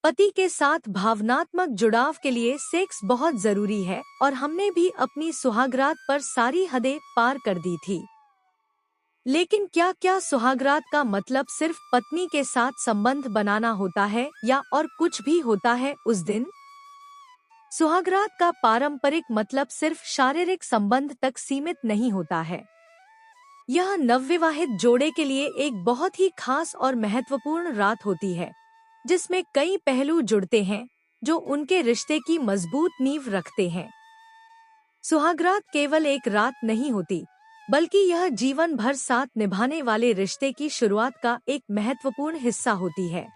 पति के साथ भावनात्मक जुड़ाव के लिए सेक्स बहुत जरूरी है और हमने भी अपनी सुहागरात पर सारी हदें पार कर दी थी। लेकिन क्या क्या सुहागरात का मतलब सिर्फ पत्नी के साथ संबंध बनाना होता है या और कुछ भी होता है उस दिन? सुहागरात का पारंपरिक मतलब सिर्फ शारीरिक संबंध तक सीमित नहीं होता है। यह नवविवाहित जोड़े के लिए एक बहुत ही खास और महत्वपूर्ण रात होती है, जिसमें कई पहलू जुड़ते हैं जो उनके रिश्ते की मजबूत नींव रखते हैं। सुहागरात केवल एक रात नहीं होती, बल्कि यह जीवन भर साथ निभाने वाले रिश्ते की शुरुआत का एक महत्वपूर्ण हिस्सा होती है।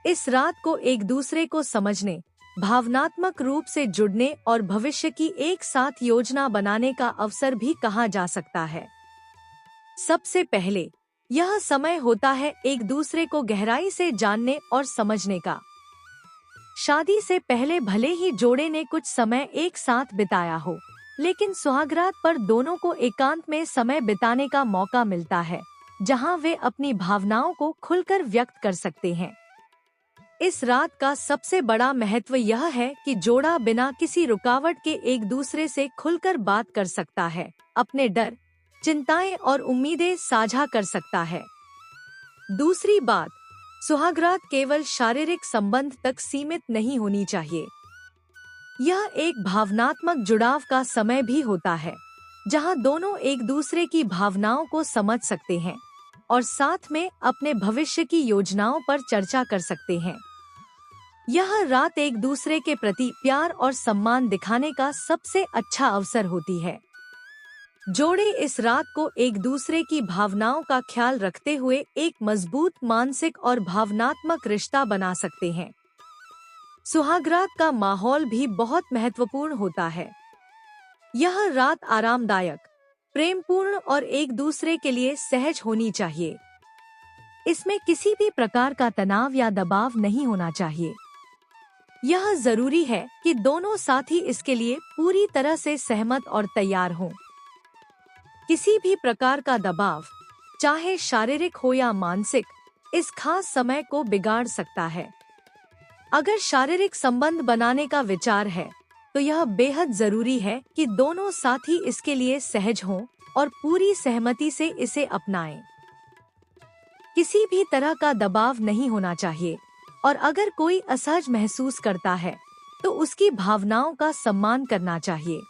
इस रात को एक दूसरे को समझने, भावनात्मक रूप से जुड़ने और भविष्य की एक साथ योजना बनाने का अवसर भी कहा जा सकता है। सबसे पहले, यह समय होता है एक दूसरे को गहराई से जानने और समझने का। शादी से पहले भले ही जोड़े ने कुछ समय एक साथ बिताया हो, लेकिन सुहागरात पर दोनों को एकांत में समय बिताने का मौका मिलता है, जहां वे अपनी भावनाओं को खुलकर व्यक्त कर सकते हैं। इस रात का सबसे बड़ा महत्व यह है कि जोड़ा बिना किसी रुकावट के एक दूसरे से खुलकर बात कर सकता है, अपने डर, चिंताएं और उम्मीदें साझा कर सकता है। दूसरी बात, सुहागरात केवल शारीरिक संबंध तक सीमित नहीं होनी चाहिए। यह एक भावनात्मक जुड़ाव का समय भी होता है, जहां दोनों एक दूसरे की भावनाओं को समझ सकते हैं और साथ में अपने भविष्य की योजनाओं पर चर्चा कर सकते हैं। यह रात एक दूसरे के प्रति प्यार और सम्मान दिखाने का सबसे अच्छा अवसर होती है। जोड़े इस रात को एक दूसरे की भावनाओं का ख्याल रखते हुए एक मजबूत मानसिक और भावनात्मक रिश्ता बना सकते हैं। सुहागरात का माहौल भी बहुत महत्वपूर्ण होता है। यह रात आरामदायक, प्रेमपूर्ण और एक दूसरे के लिए सहज होनी चाहिए। इसमें किसी भी प्रकार का तनाव या दबाव नहीं होना चाहिए। यह जरूरी है कि दोनों साथी इसके लिए पूरी तरह से सहमत और तैयार हों। किसी भी प्रकार का दबाव, चाहे शारीरिक हो या मानसिक, इस खास समय को बिगाड़ सकता है। अगर शारीरिक संबंध बनाने का विचार है, तो यह बेहद जरूरी है कि दोनों साथी इसके लिए सहज हों और पूरी सहमति से इसे अपनाएं। किसी भी तरह का दबाव नहीं होना चाहिए और अगर कोई असहज महसूस करता है, तो उसकी भावनाओं का सम्मान करना चाहिए।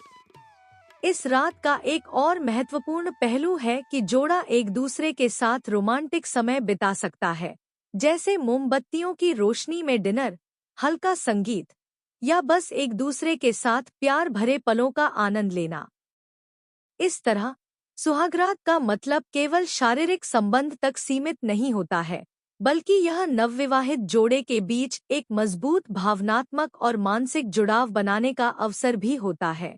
इस रात का एक और महत्वपूर्ण पहलू है कि जोड़ा एक दूसरे के साथ रोमांटिक समय बिता सकता है, जैसे मोमबत्तियों की रोशनी में डिनर, हल्का संगीत या बस एक दूसरे के साथ प्यार भरे पलों का आनंद लेना। इस तरह सुहागरात का मतलब केवल शारीरिक संबंध तक सीमित नहीं होता है, बल्कि यह नवविवाहित जोड़े के बीच एक मजबूत भावनात्मक और मानसिक जुड़ाव बनाने का अवसर भी होता है।